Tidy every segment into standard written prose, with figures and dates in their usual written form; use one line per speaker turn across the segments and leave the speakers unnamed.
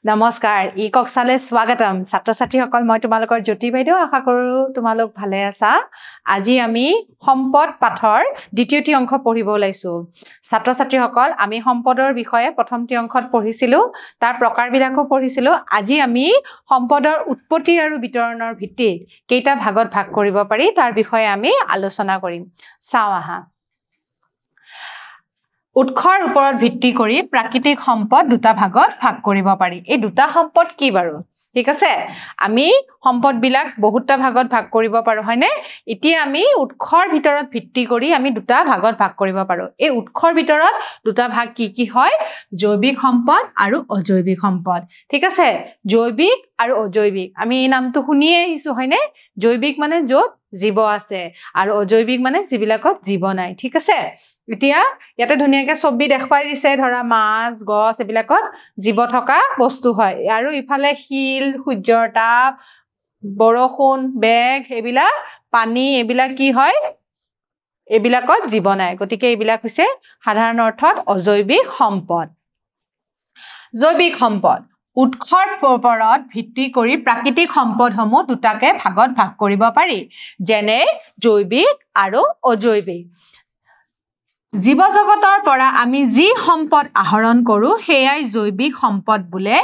নমস্কাৰ ই কক্সালে স্বাগতম ছাত্ৰ-ছাত্ৰীসকল মই তোমালোকৰ জ্যোতি বাইদেউ আশা কৰো তোমালোক ভালে আছা আজি আমি সম্পদ পাঠৰ দ্বিতীয়টি অংশ পঢ়িব ওলাইছো ছাত্ৰ-ছাত্ৰীসকল আমি সম্পদৰ বিষয়ে প্ৰথমটি অংশত পঢ়িছিলো তাৰ প্ৰকাৰবিলাকো পঢ়িছিলো আজি আমি সম্পদৰ উৎপত্তি আৰু বিতৰণৰ ভিত্তিত কেইটা ভাগত ভাগ কৰিব পাৰি তাৰ বিষয়ে আমি আলোচনা কৰিম চাও আহা উৎসৰ ওপৰত ভিত্তি কৰি প্ৰাকৃতিক সম্পদ দুটা ভাগত ভাগ কৰিব পাৰি এই দুটা সম্পদ কি বাৰু ঠিক আছে আমি সম্পদবিলাক বহুতটা ভাগত ভাগ কৰিব পাৰো হয়নে এতিয়া আমি উৎসৰ ভিতৰত ভিত্তি কৰি আমি দুটা ভাগত ভাগ কৰিব পাৰো এই উৎসৰ ভিতৰত দুটা ভাগ কি হয় জৈৱিক সম্পদ আৰু অজৈৱিক সম্পদ ঠিক আছে জৈৱিক আৰু অজৈৱিক আমি এই নামটো শুনিয়ে আহিছো হয়নে জৈৱিক মানে যত জীৱ আছে আৰু অজৈৱিক মানে যিবিলাকত জীৱ নাই ঠিক আছে এতিয়া ইয়াতে ধুনিয়াকে ছবি দেখাই দিছে ধৰা মাছ গছ এবিলাকত জীৱ থকা বস্তু হয় আৰু ইফালে হিল সূৰ্যৰ তাপ বৰষুণ বেগ এবিলা পানী এবিলা কি হয় এবিলাকত জীৱ নাই গতিকে এবিলাক হৈছে সাধাৰণ অৰ্থত অজৈৱিক সম্পদ জৈৱিক সম্পদ উৎসৰ ওপৰত ভিত্তি কৰি প্ৰাকৃতিক সম্পদসমূহ দুটাকে ভাগত ভাগ কৰিব পাৰি যেনে জৈৱিক আৰু অজৈৱিক জীৱ জগতৰ পৰা আমি যি সম্পদ আহৰণ কৰো হেয়াই জৈৱিক সম্পদ বোলে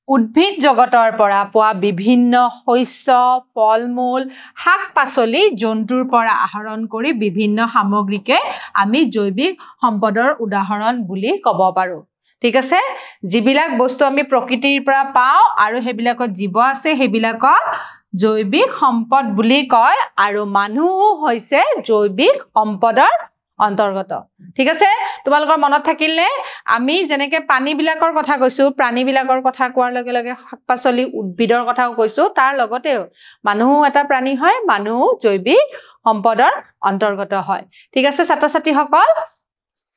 উদ্ভিদ জগতৰ পৰা পোৱা বিভিন্ন শস্য ফলমূল শাক-পাচলি জন্তুৰ পৰা আহৰণ কৰি বিভিন্ন সামগ্ৰীকে আমি জৈৱিক সম্পদৰ উদাহৰণ বুলি ক'ব পাৰো ঠিক আছে যিবিলাক বস্তু আমি প্ৰকৃতিৰ পৰা পাওঁ আৰু হেবিলাকত জীৱ আছে হেবিলাকক জৈৱিক সম্পদ বুলি কয় আৰু মানুহ হৈছে জৈৱিক সম্পদৰ অন্তৰ্গত ঠিক আছে তোমালোকৰ মনত থাকিলনে আমি যেনেকৈ পানীবিলাকৰ কথা কৈছো প্ৰাণীবিলাকৰ কথা কোৱাৰ লগে লগে শাক-পাচলি উদ্ভিদৰ কথাও কৈছো তাৰ লগতেও মানুহ এটা প্ৰাণী হয় মানুহ জৈৱিক সম্পদৰ অন্তৰ্গত হয় ঠিক আছে ছাত্ৰ-ছাত্ৰীসকল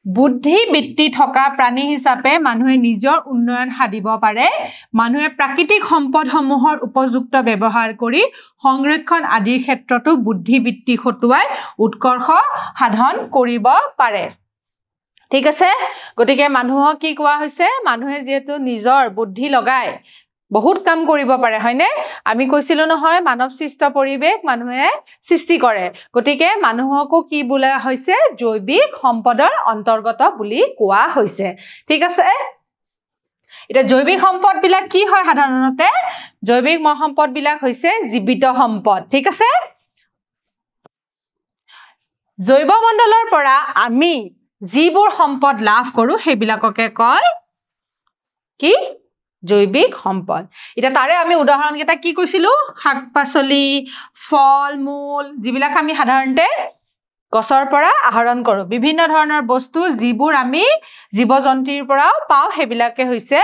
বুদ্ধি বৃত্তি থকা প্ৰাণী হিচাপে মানুহে নিজৰ উন্নয়ন সাধিব পাৰে মানুহে প্ৰাকৃতিক সম্পদসমূহৰ উপযুক্ত ব্যৱহাৰ কৰি সংৰক্ষণ আদিৰ ক্ষেত্ৰতো বুদ্ধি বৃত্তি খটুৱাই উৎকৰ্ষ সাধন কৰিব পাৰে ঠিক আছে গতিকে মানুহক কি কোৱা হৈছে মানুহে যেহেতু নিজৰ বুদ্ধি লগাই বহুত কাম কৰিব পাৰে হয়নে আমি কৈছিলো নহয় মানৱ সৃষ্ট পৰিবেশ মানুহে সৃষ্টি কৰে গতিকে মানুহকো কি বোলা হৈছে জৈৱিক সম্পদৰ অন্তৰ্গত বুলি কোৱা হৈছে ঠিক আছে এটা জৈৱিক সম্পদবিলাক কি হয় সাধাৰণতে জৈৱিক সম্পদবিলাক হৈছে জীৱিত সম্পদ ঠিক আছে জৈৱমণ্ডলৰ পৰা আমি যিবোৰ সম্পদ লাভ কৰো হেবিলাককে কয় কি জৈৱিক সম্পদ এটা তাৰে আমি উদাহৰণ কেইটা কি কৈছিলো শাক-পাচলি ফল-মূল যিবিলাক আমি সাধাৰণতে গছৰ পৰা আহৰণ কৰো বিভিন্ন ধৰণৰ বস্তু যিবোৰ আমি জীৱ-জন্তুৰ পৰাও পাওঁ হেবিলাকে হৈছে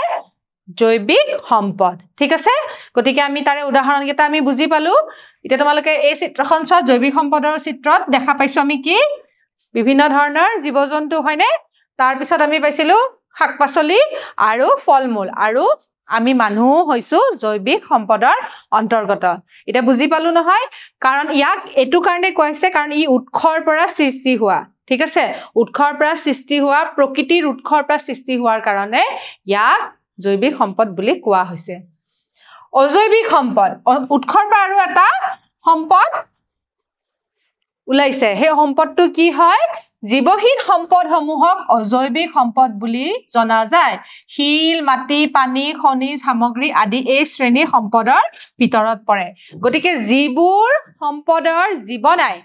জৈৱিক সম্পদ ঠিক আছে গতিকে আমি তাৰে উদাহৰণ কেইটা আমি বুজি পালো এতিয়া তোমালোকে এই চিত্ৰখন চোৱা জৈৱিক সম্পদৰ চিত্ৰত দেখা পাইছো আমি কি বিভিন্ন ধৰণৰ জীৱ-জন্তু হয়নে তাৰ পিছত আমি পাইছিলো শাক-পাচলি আৰু ফল-মূল আৰু আমি মানুহ হৈছো জৈৱিক সম্পদৰ অন্তৰ্গত এটা বুজি পালো নহয় কাৰণ ইয়াক এটু কাৰণে কৈছে কাৰণ ই উৎসৰ পৰা সৃষ্টি হোৱা ঠিক আছে উৎসৰ পৰা সৃষ্টি হোৱা প্ৰকৃতিৰ উৎসৰ পৰা সৃষ্টি হোৱাৰ কাৰণে ইয়াক জৈৱিক সম্পদ বুলি কোৱা হৈছে অজৈৱিক সম্পদ উৎসৰ পৰা আৰু এটা সম্পদ উলাইছে হে সম্পদটো কি হয় জীৱহীন সম্পদসমূহক অজৈৱিক সম্পদ বুলি জনা যায় শিল মাটি পানী খনিজ সামগ্ৰী আদি এই শ্ৰেণীৰ সম্পদৰ ভিতৰত পৰে গতিকে যিবোৰ সম্পদৰ জীৱ নাই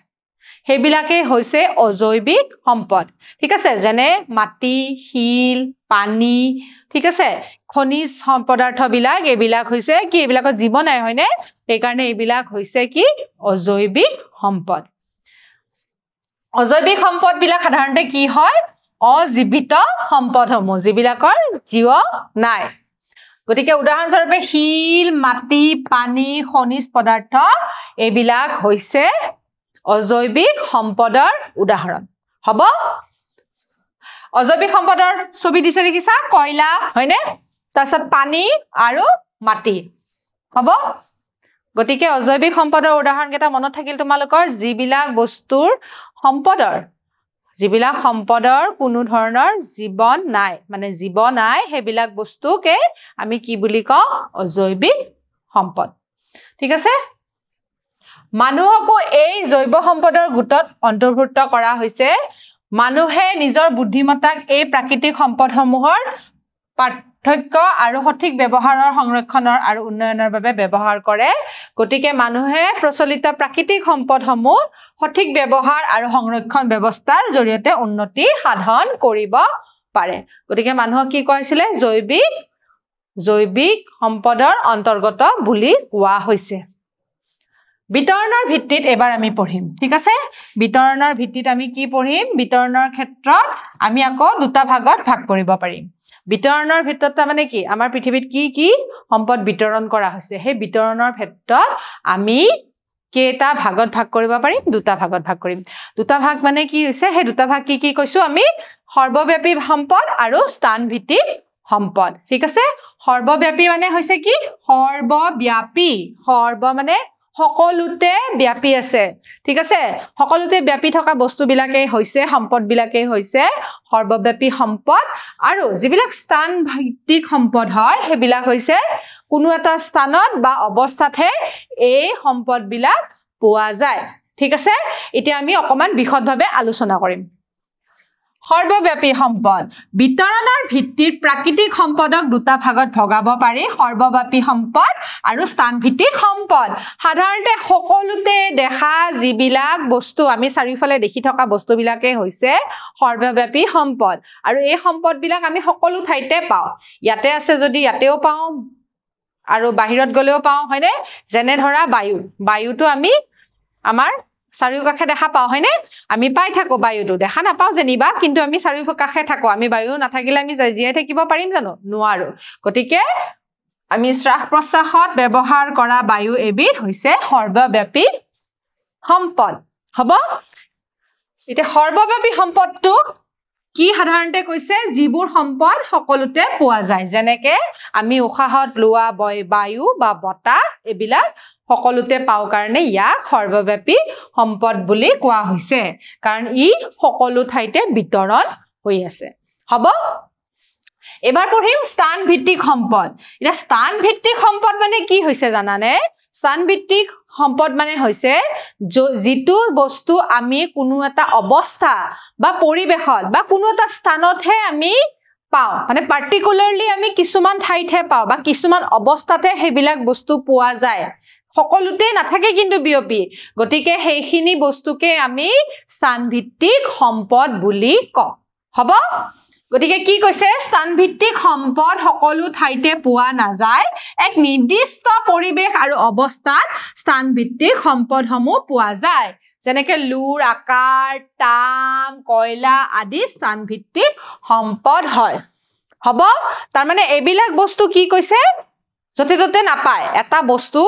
হেবিলাকে হৈছে অজৈৱিক সম্পদ ঠিক আছে যেনে মাটি শিল পানী ঠিক আছে খনিজ পদাৰ্থবিলাক এবিলাক হৈছে কি এবিলাকত জীৱ নাই হয়নে সেইকাৰণে এবিলাক হৈছে কি অজৈৱিক সম্পদ অজৈৱিক সম্পদবিলাক সাধাৰণতে কি হয় অজীৱিত সম্পদসমূহ যিবিলাকৰ জীৱ নাই গতিকে উদাহৰণস্বৰূপে শিল মাটি পানী খনিজ পদাৰ্থ এবিলাক হৈছে অজৈৱিক সম্পদৰ উদাহৰণ হ'ব অজৈৱিক সম্পদৰ ছবি দিছে দেখিছা কয়লা হয়নে তাৰপিছত পানী আৰু মাটি হ'ব গতিকে অজৈৱিক সম্পদৰ উদাহৰণ কেইটা মনত থাকিল তোমালোকৰ যিবিলাক বস্তুৰ সম্পদৰ যিবিলাক সম্পদৰ কোনো ধৰণৰ জীৱন নাই মানে জীৱ নাই হেবিলাক বস্তুকে আমি কি বুলি কওঁ অজৈবিক সম্পদ ঠিক আছে মানুহকো এই জৈৱ সম্পদৰ গোটত অন্তৰ্ভুক্ত কৰা হৈছে মানুহে নিজৰ বুদ্ধিমত্তাক এই প্ৰাকৃতিক সম্পদসমূহৰ পাৰ্থক্য আৰু সঠিক ব্যৱহাৰৰ সংৰক্ষণৰ আৰু উন্নয়নৰ বাবে ব্যৱহাৰ কৰে গতিকে মানুহে প্ৰচলিত প্ৰাকৃতিক সম্পদসমূহ সঠিক ব্যৱহাৰ আৰু সংৰক্ষণ ব্যৱস্থাৰ জৰিয়তে উন্নতি সাধন কৰিব পাৰে গতিকে মানুহক কি কৈছিলে জৈৱিক সম্পদৰ অন্তৰ্গত বুলি কোৱা হৈছে বিতৰণৰ ভিত্তিত এবাৰ আমি পঢ়িম ঠিক আছে বিতৰণৰ ভিত্তিত আমি কি পঢ়িম বিতৰণৰ ক্ষেত্ৰত আমি আকৌ দুটা ভাগত ভাগ কৰিব পাৰিম বিতৰণৰ ভিত্তিত মানে কি আমাৰ পৃথিৱীত কি সম্পদ বিতৰণ কৰা হৈছে সেই বিতৰণৰ ক্ষেত্ৰত আমি কেইটা ভাগত ভাগ কৰিব পাৰিম দুটা ভাগত ভাগ কৰিম দুটা ভাগ মানে কি হৈছে সেই দুটা ভাগ কি কৈছো আমি সৰ্বব্যাপী সম্পদ আৰু স্থানভিত্তিক সম্পদ ঠিক আছে সৰ্বব্যাপী মানে হৈছে কি সৰ্বব্যাপী সৰ্ব মানে সকলোতে ব্যাপী আছে ঠিক আছে সকলোতে ব্যাপী থকা বস্তুবিলাকেই হৈছে সম্পদবিলাকেই হৈছে সৰ্বব্যাপী সম্পদ আৰু যিবিলাক স্থানভিত্তিক সম্পদ হয় সেইবিলাক হৈছে কোনো এটা স্থানত বা অৱস্থাতহে এই সম্পদবিলাক পোৱা যায় ঠিক আছে এতিয়া আমি অকমান বিশদভাৱে আলোচনা কৰিম সৰ্বব্যাপী সম্পদ বিতৰণৰ ভিত্তিত প্ৰাকৃতিক সম্পদক দুটা ভাগত ভগাব পাৰি সৰ্বব্যাপী সম্পদ আৰু স্থানভিত্তিক সম্পদ সাধাৰণতে সকলোতে দেখা যিবিলাক বস্তু আমি চাৰিওফালে দেখি থকা বস্তুবিলাকে হৈছে সৰ্বব্যাপী সম্পদ আৰু এই সম্পদবিলাক আমি সকলো ঠাইতে পাওঁ ইয়াতে আছে যদি ইয়াতেও পাওঁ আৰু বাহিৰত গলেও পাওঁ হয়নে যেনে ধৰা বায়ুটো আমি আমাৰ চাৰিওকাষে দেখা পাওঁ হয়নে আমি পাই থাকো বায়ুটো দেখা নাপাওঁ যেনিবা কিন্তু আমি চাৰিওকাষে থাকো আমি বায়ু নাথাকিলে আমি জীয়াই থাকিব পাৰিম জানো নোৱাৰো গতিকে আমি শ্বাস প্ৰশ্বাসত ব্যৱহাৰ কৰা বায়ু এবিধ হৈছে সৰ্বব্যাপী সম্পদ হ'ব এতিয়া সৰ্বব্যাপী সম্পদটো কি সাধাৰণতে কৈছে যিবোৰ সম্পদ সকলোতে পোৱা যায় যেনেকে আমি উশাহত লোৱা বায়ু বা বতাহ এবিলাক সকলোতে পাও কাৰণে ইয়াক সৰ্বব্যাপী সম্পদ বুলি কোৱা হৈছে কাৰণ ই সকলো ঠাইতে বিতৰণ হৈ আছে হ'ব এবাৰ পঢ়িম স্থানভিত্তিক সম্পদ এটা স্থানভিত্তিক সম্পদ মানে কি হৈছে জানানে স্থানভিত্তিক সম্পদ মানে হৈছে যিটো বস্তু আমি কোনো এটা অৱস্থা বা পৰিবেশত বা কোনো এটা স্থানতহে আমি পাওঁ মানে পাৰ্টিকুলাৰলি আমি কিছুমান ঠাইতহে পাওঁ বা কিছুমান অৱস্থাতে সেইবিলাক বস্তু পোৱা যায় সকলোতে নাথাকে কিন্তু বিয়পি গতিকে সেইখিনি বস্তুকে আমি স্থানভিত্তিক সম্পদ বুলি কওঁ হ'ব গতিকে কি কৈছে স্থানভিত্তিক সম্পদ সকলো ঠাইতে পোৱা নাযায় এক নিৰ্দিষ্ট পৰিবেশ আৰু অৱস্থাত স্থানভিত্তিক সম্পদসমূহ পোৱা যায় যেনেকে লুৰ আকাৰ তাম কয়লা আদি স্থানভিত্তিক সম্পদ হয় হ'ব তাৰ মানে এইবিলাক বস্তু কি কৈছে যতে ততে নাপায় এটা বস্তু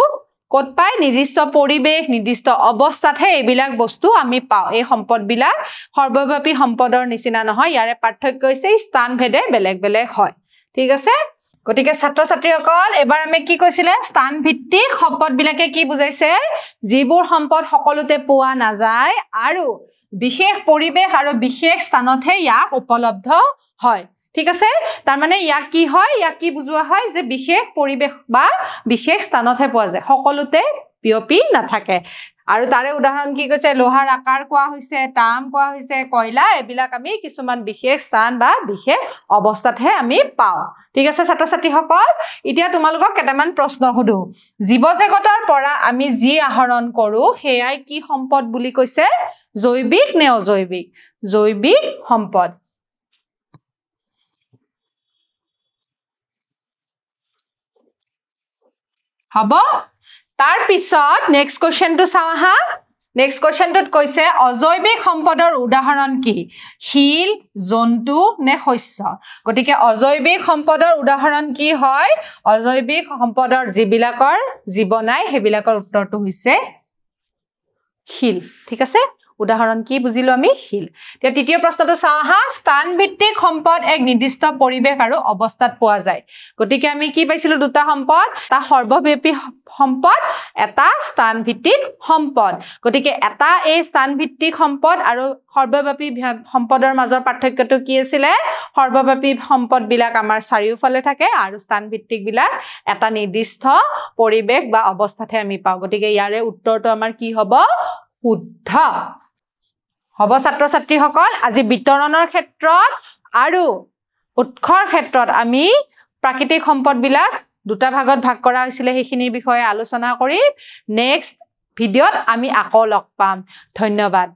কত পায় নিৰ্দিষ্ট পৰিবেশ নিৰ্দিষ্ট অৱস্থাতহে এইবিলাক বস্তু আমি পাওঁ এই সম্পদবিলাক সৰ্বব্যাপী সম্পদৰ নিচিনা নহয় ইয়াৰে পাৰ্থক্য হৈছে স্থানভেদে বেলেগ বেলেগ হয় ঠিক আছে গতিকে ছাত্ৰ ছাত্ৰীসকল এবাৰ আমি কি কৈছিলে স্থানভিত্তিক সম্পদবিলাকে কি বুজাইছে যিবোৰ সম্পদ সকলোতে পোৱা নাযায় আৰু বিশেষ পৰিবেশ আৰু বিশেষ স্থানতহে ইয়াক উপলব্ধ হয় ঠিক আছে তাৰ মানে ইয়াক কি হয় ইয়াক কি বুজোৱা হয় যে বিশেষ পৰিবেশ বা বিশেষ স্থানতহে পোৱা যায় সকলোতে বিয়পি নাথাকে আৰু তাৰে উদাহৰণ কি কৈছে লোহাৰ আকাৰ কোৱা হৈছে তাম কোৱা হৈছে কয়লা এবিলাক আমি কিছুমান বিশেষ স্থান বা বিশেষ অৱস্থাতহে আমি পাওঁ ঠিক আছে ছাত্ৰ ছাত্ৰীসকল এতিয়া তোমালোকক কেইটামান প্ৰশ্ন সুধো জীৱজগতৰ পৰা আমি যি আহৰণ কৰো সেয়াই কি সম্পদ বুলি কৈছে জৈৱিক নে অজৈৱিক জৈৱিক সম্পদ হ'ব তাৰ পিছত নেক্সট কোৱেশ্চনটো চাও হা নেক্সট কোৱেশ্চনটোত কৈছে অজৈৱিক সম্পদৰ উদাহৰণ কি শিল জন্তু নে শস্য গতিকে অজৈৱিক সম্পদৰ উদাহৰণ কি হয় অজৈৱিক সম্পদৰ যিবিলাকৰ জীৱ নাই সেইবিলাকৰ উত্তৰটো হৈছে শিল ঠিক আছে উদাহৰণ কি বুজিলো আমি শিল তে তৃতীয় প্ৰশ্নটো চাও হা স্থান ভিত্তিক সম্পদ এক নিৰ্দিষ্ট পৰিবেশ আৰু অৱস্থাত পোৱা যায় গতিকে আমি কি পাইছিলো দুটা সম্পদ তা সৰ্বব্যাপী সম্পদ এটা স্থান ভিত্তিক সম্পদ গতিকে এটা এই স্থান ভিত্তিক সম্পদ আৰু সৰ্বব্যাপী সম্পদৰ মাজৰ পাৰ্থক্যটো কি আছিল সৰ্বব্যাপী সম্পদ বিলাক আমাৰ চাৰিওফালে থাকে আৰু স্থান ভিত্তিক বিলাক এটা নিৰ্দিষ্ট পৰিবেশ বা অৱস্থাতে আমি পাও গতিকে ইয়াৰে উত্তৰটো আমাৰ কি হ'ব শুদ্ধ হ'ব ছাত্ৰ ছাত্ৰীসকল আজি বিতৰণৰ ক্ষেত্ৰত আৰু উৎসৰ ক্ষেত্ৰত আমি প্ৰাকৃতিক সম্পদ বিলাক দুটা ভাগত ভাগ কৰা হৈছিল সেইখিনিৰ বিষয়ে আলোচনা কৰি নেক্সট ভিডিঅ'ত আমি আকৌ লগ পাম ধন্যবাদ